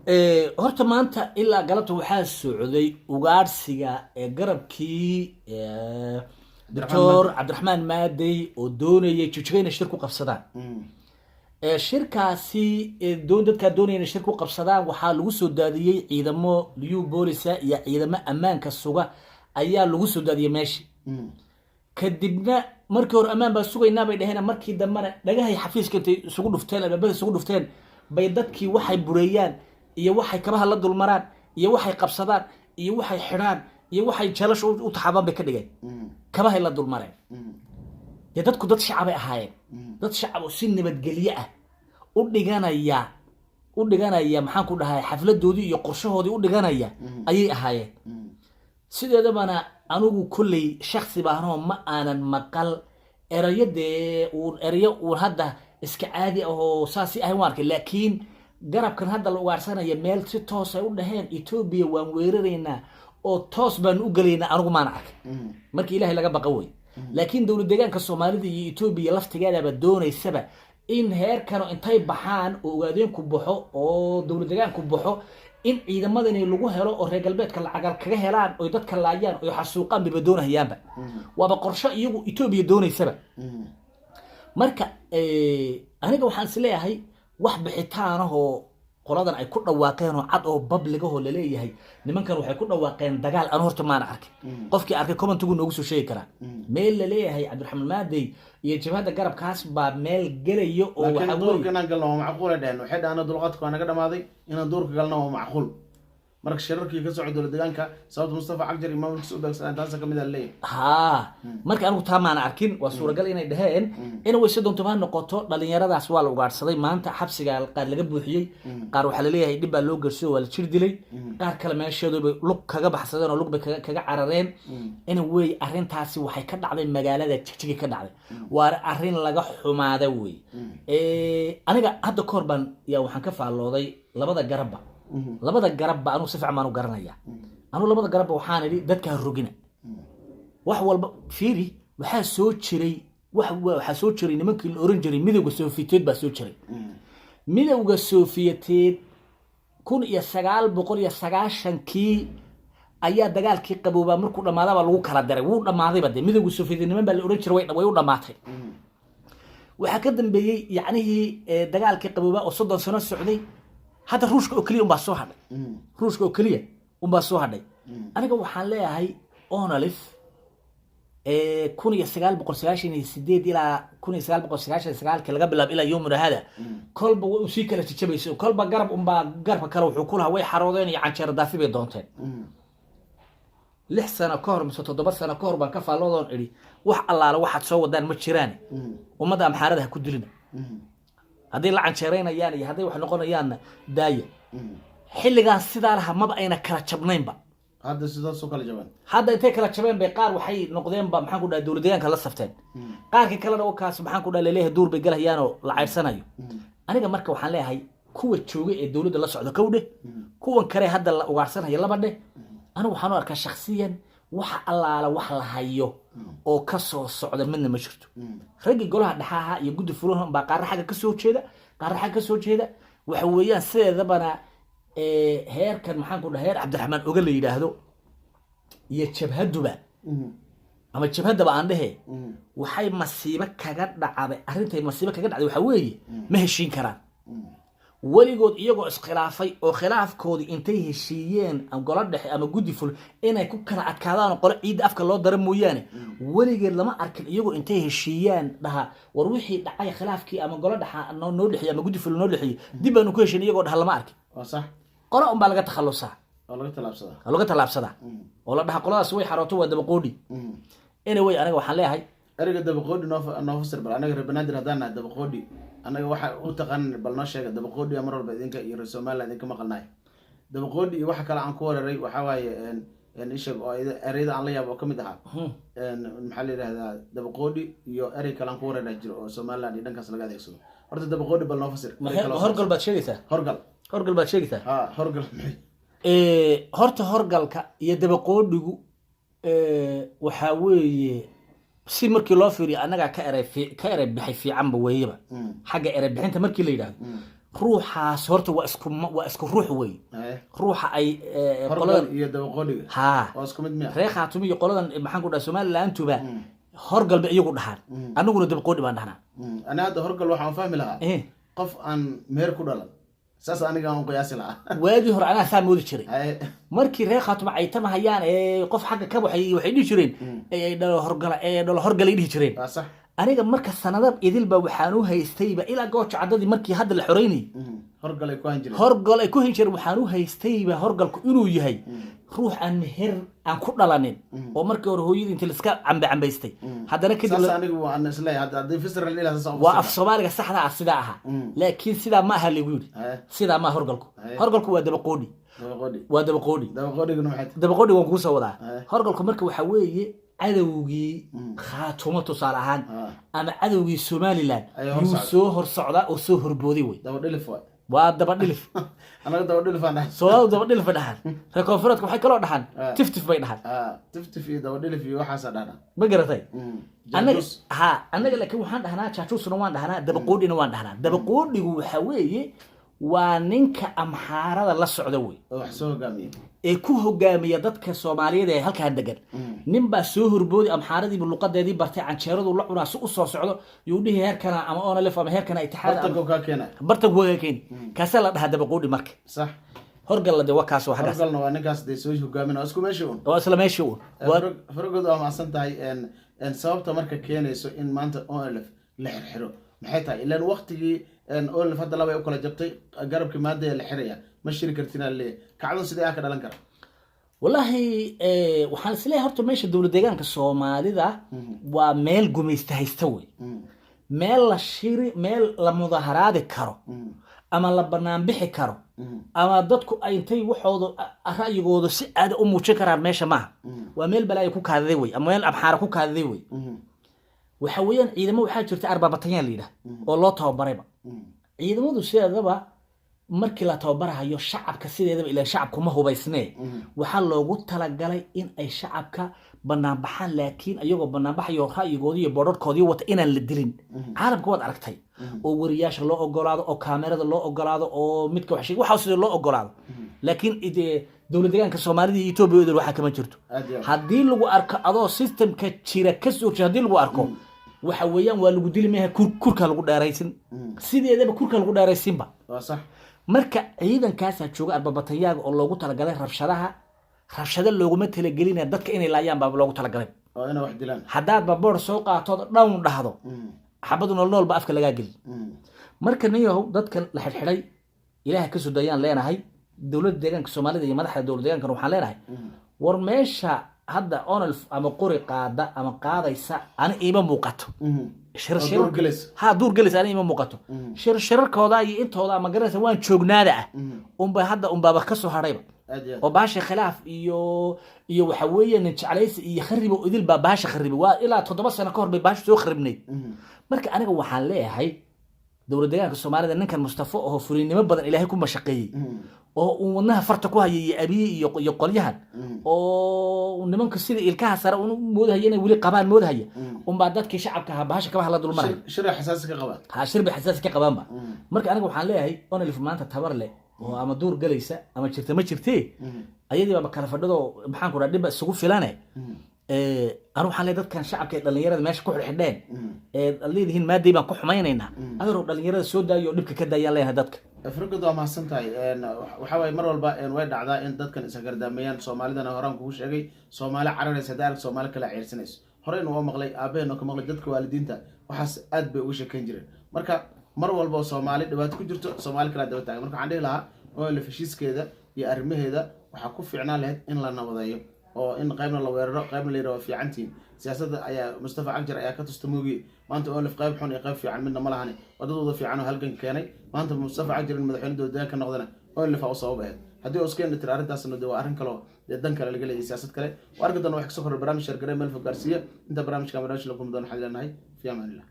horta maanta ilaa galabta waxaa socday ugaadhsiga garabkii doctor cabdiraxmaan maadey oo doonayay jijga inay shir ku qabsadaan shirkaasi dadkaa doonaya inay shir ku qabsadaan waxaa lagu soo daadiyey ciidamo liyu boolisa iyo ciidamo ammaanka suga ayaa lagu soo daadiyey meesha kadibna markii hore ammaan baa sugaynaa bay dhaheen markii dambena dhagahay xafiiska intay isugu dhufteen albaabada isugu dhufteen bay dadkii waxay bureeyaan iyo waxay kabaha la dulmaraan iyo waxay qabsadaan iyo waxay xidhaan iyo waxay jalash u taxaabaan bay ka dhigeen kabahay la dulmareen dee dadku dad shacabay ahaayeen dad shacab oo si nabadgelye ah u dhiganaya maxaan ku dhahay xafladoodii iyo qorshahoodii u dhiganaya ayay ahaayeen sideedabana anigu kolley shaksi baahnoo ma aanan maqal erayo uun hadda iska caadi ah oo saasi ahayn waan arkay laakiin garabkan hadda la ugaarsanaya meel si toos ay u dhaheen Ethiopia waan weeraraynaa oo toos baan u galaynaa anigu maan arkay markii ilaahay laga baqa way laakiin dawlad deegaanka Soomaalida iyo Ethiopia laftigeedaba doonaysaba in heerkan intay baxaan oo ogaadeen ku baxo oo dawlad deegaanku baxo in ciidamadani lagu helo oo reer galbeedka lacagal kaga helaan oo dadka laayaan oo xasuuqaan bay doonayaanba waaba qorshe iyagu Ethiopia doonaysaba marka aniga waxaan isleeyahay wax bixitaan oo qoladan ay ku dhawaaqeen oo cad oo public ah oo la leeyahay nimankan waxay ku dhawaaqeen dagaal aan horta maan arkay qofkii arkay comment-gu noogu soo sheegi kara meel la leeyahay Cabdiraxmaan Maadey iyo jabhada garabkaas baa meel galayo oo waxa duurka inaan galno waa macquul ah dhaheen waxay dhaana dulqadku naga dhamaaday inaan duurka galno waa macquul marka shirarkii ka socdo dowlad deegaanka sababta Mustafa Cagjar imaamka Suudan taas ka mid ah leeyahay marka anigu taamaan arkin waa suuragal inay dhaheen in way sidoo toban noqoto dhalinyaradaas waa la ugaarsaday maanta xabsiga qaar laga buuxiyay qaar waxa la leeyahay dib baa loo garshay waa la jir dilay qaar kale meeshooda bay lug kaga baxsadeen oo lug bay kaga carareen in way arintaasi waxay ka dhacday magaalada Jigjiga ka dhacday waa arin laga xumaaday way aniga hadda korban yaa waxaan ka faalooday labada garab ba anu si fiican u garanaya anu labada garab waxaan idhi dadka rogina wax walba fiiri waxa soo jiray nimankii la oran jiray midowga Soofiyeed baa soo jiray midowga Soofiyeed 1990kii ayaa dagaalkii qaboobaa markuu dhamaadaba lagu kala daray wuu dhamaaday bad midowga Soofiyeed niman baa la oran jiray way u dhamaatay waxa ka dambeeyay yacni dagaalkii qaboobaa oo 30 sano socday هذا روشك أكلي ومباسو هذا روشك أكلي ومباسو هذا أنا جو حاليا هاي أوناليف كوني السجال بقول سجاشين يسديد إلى كوني السجال بقول سجاشين السجال كلا قبل إلى يوم هذا كل بوسيك اللي تشبيسه كل بقرب قرب كروح وكلها وي حرودين يعني شر دافي بدونتين لحسنا كهرب ستدبر سنة كهرب كفى لودون إلي وح الله على واحد سوى دان متشراني ومدام حاردها كدلنا هذه اللي عن شرينا يعني هذه وحنا قلنا يعني داية حل جان سدارها ما بقينا كلا شبنين بقى هذا سدار سوق الجبان هذا يتك كلا شبنين بقار وحي نقدين بقى محن كنا دولدين كلا صفتين قار كلا وكاس محن كنا لليه دور بقله يانو لعير سنة أنا جمرك وحنا ليه هاي كوة شوقي الدولة الله سعود كوده كوة كره هذا وعرسنا يلا بده أنا وحنا أركان شخصيا وح الله على وح هايو oo ka soo socda midna ma jirto rag golaha dhaxaha iyo guddi fulaan baa qaar xaga ka soo jeeda waxa weeyaan sideedabana heerkan maxaan ku dhahay Cabdiraxmaan oga la yiraahdo iyo jabhaduba ama jabhadaba aan dhahay waxay masiibo kaga dhacday arintay masiibo kaga dhacday waxa weeye ma heshiin karaan waligood iyagoo iskhilaafay oo khilaafkoodi intay heshiiyeen am gola dhexe ama guddi ful inay ku kala adkaadaan qolo ciid afka loo daro mooyaane waligeed lama arkin iyagoo intay heshiiyeen dhaha war wixii dhacay khilaafkii ama gola dhexa noo dhixiyay ama guddi ful noo dhixiyay dib aanu ku heshiin iyagoo dhaha lama arkin waa sax qolo baa laga takhalusaa laga talaabsada oo la dhaha qoladaas way xarooto waa daba qoodi anyway aniga waxaan leeyahay eriga daba qoodi noo fasir bal anaga rebanaadir hadaan daba qoodi anaga waxa uu taqaan bal noo sheega daba qoodi mar walba idinka iyo Soomaaliland idinka maqalnay daba qoodi waxa kale aan ku wareeray waxa waaye ishag oo ereyada aan la yaabo kamid aha maxaa la yiraahdaa daba qoodi iyo erey kale aan ku wareeray jiro oo Soomaaliland dhankaas laga adeegsado horta daba qoodi bal noo fasir horgal baad sheegaysaa horgal baad sheegaysaa horgal horta horgalka iyo daba qoodigu waxa weeye si markii loo fiiriyo anaga ka eray bixi fiican ba weeyba xagga eray bixinta markii la yiraahdo روحها صورته واسكو روح وي روح اي قولن يا دبقودي ها واسكو مid miya reer khaatumo iyo qoladan maxaan ku dhahay Soomaalilaantuba horgal ba iyagu dhaxan anaguna dabqoodi baan dhahnaa ana hadda horgal waxaan fahmi lahaa qof aan meer ku dhalan saas aniga aan qiyaasi lahaa waagi hore ana saamudi jiray markii reer khaatumo ay tamahayaan qof xagga ka waxay dhihi jireen ay dhalo horgal ay dhihi jireen sax aniga marka sanadab idil ba waxaan u haystayba ilaa gooch cadadii markii hadda la xoreynay horgal ay ku hinjir waxaan u haystayba horgalku inuu yahay ruux aan meher aan ku dhalanin oo markii hore hooyadii inta iska cambaystay haddana kadib anigu waan islay hadda fisral ila saas waa af Soomaaliga saxda ah sida aha laakiin sida ma aha lagu yiri sida ma horgalku waa dabaqoodi waa dabaqoodiguna maxay dabaqoodi waan ku soo wadaa horgalku marka waxa weeye cadawgii khaatumo tusaale ahaan ama cadawgii Somaliland yuu soo hor socda oo soo horbooday way waa daba dhilif anaga daba dhilif aan soo daba dhilif dhahan rekoonfuraadku waxay kala dhahan tiftif bay dhahan tiftif iyo daba dhilif iyo waxa sadana ma garatay anaga laakiin waxaan dhahnaa jaajuusna waan dhahnaa dabaqoodina waan dhahnaa dabaqoodigu waxa weeye waa ninka amxaarada la socda way wax soo hogaamiye ku hogaamiya dadka Soomaaliyeed ee halka degan nin ba soo horboodi amxaaradii luqadeedii bartay canjeeradu la cunaa si u soo socdo yuu dhihi heerkana ama ona lef ama heerkana itixaad bartanku ka keen kaasa la dhaha dabaqoodi marka sax horgal de wakaas waxa horgalna waa ninkaas de soo hogaaminaa isku meesho oo isla meesho farqadu ama asan tahay sababta marka keenayso in maanta ONLF la xirxiro maxay tahay ilaan waqtigii ONLF hadda laba ay u kala jabtay garabkii maadada la xiraya ma shiri kartina leey kacdo sidee ka dhalan kara wallahi waxaan isleeyahay horta meesha dawlad deegaanka Soomaalida waa meel gumaysta haysta way meel la shiri meel la mudaharaadi karo ama la banaan bixi karo ama dadku ay intay waxooda ra'yigooda si aad u muujin karaan meesha ma waa meel balay ku kaadaday way ama meel abxaara ku kaadaday way waxa weeyaan ciidamo waxa jirta arbaabatayaan leeyahay oo loo tababarayba ciidamadu sideedaba markii la tababarayo shacabka sideedaba ilaa shacabku ma hubaysnee waxa loogu talagalay in ay shacabka banaan baxaan laakiin ayagoo banaan baxayo ra'yigoodii iyo boodhkoodii wata inaan la dilin caalamku wad aragtay oo wariyaasha loo ogolaado oo kaamirada loo ogolaado oo midka wax sheeg waxa sidoo loo ogolaado laakiin dawlad deegaanka Soomaalida iyo Itoobiya waxa kama jirto hadii lagu arko adoo systemka jira ka soo hadii lagu arko waxa weeyaan waa lagu dili meeha kurka lagu dheeraysin sideedaba kurka lagu dheeraysinba waa sax marka ciidankaas jooga arbaabatayaaga oo loogu talagalay rabshada looguma talagelin dadka inay laayaan baa loogu talagalay oo inay wax dilaan hadaa baboor soo qaato dhawn dhahdo xabaduna nool ba afka laga gal marka niyo dadka la xirxiray ilaahay ka soo dayaan leenahay dawladda deegaanka Soomaalida iyo madaxda dawladda deegaanka waxaan leenahay war meesha hadda ONLF ama qori qaada ama qaadaysa ana iima muuqato duur gelis ana iima muuqato shirarkooda iyo intooda ama garanaysa waan joognaada hadda baba ka soo harayba oo baasha khilaaf iyo waxa weeyaan jeclaysi iyo kharibo idil baa baasha kharibo waa ilaa 7 sano ka hor bay baasha soo kharibnay marka aniga waxaan leeyahay dawladda deegaanka Soomaalida ninkan Mustafa oo fulinimo badan Ilaahay ku mashaqeeyay oo wadnaha farta ku hayay abiy iyo qolyahan oo nimanka sida ilkaha sare uu moodahayay inay wali qabaan moodahaya baa dadkii shacabka baasha ka la dul maray shir xasaasi ka qabaan shirbi xasaasi ka qabaan ba marka aniga waxaan leeyahay ONLF maanta tabar leh oo ama duur galaysa ama jirta ma jirtee ayadii baa kala fadhido maxaan ku dhaadhiba isugu filanay anu waxaan leeyahay dadkan shacabka dhalinyarada meesha ku xidheen leedihiin maadii baan ku xumaynaynaa adoo dhalinyarada soo daayo dhibka ka daayaan leeyahay dadka afrikadu waa mahadsantahay waxa way mar walba way dhacdaa in dadkan isagardaameeyaan Soomaalidana horaan kugu sheegay Soomaali cararaysa daarag Soomaali kala ciirsanayso horeen oo maqlay aabeen oo ka maqlay dadka waalidiinta waxaas aad bay uga sheekan jireen marka mar walba Soomaali dhibaato ku jirto Soomaali kala daba taagan marka waxaan dhihi lahaa oo la fashiiskeeda iyo arrimaheeda waxa ku fiicnaan lahayd in la nabadeeyo oo in qaybna la weeraro qaybna la yiraahdo fiicantiin siyaasadda ayaa Mustafa Cagjar ayaa ka tustamoogi maanta ONLF qayb xun iyo qayb fiican midna ma lahayn wadadooda fiican oo halkan keenay maanta Mustafa Cagjar in madaxweynaha deegaanka noqdana ONLF oo sabab ah hadii oo iskeen tir arrintaasna waa arrin kale oo dan kale laga leeyahay siyaasad kale warka dan wax ka soo koray barnaamij shirkadda meel fog gaarsiya inta barnaamijka la kulmi doono xalinahay fi amaan Allah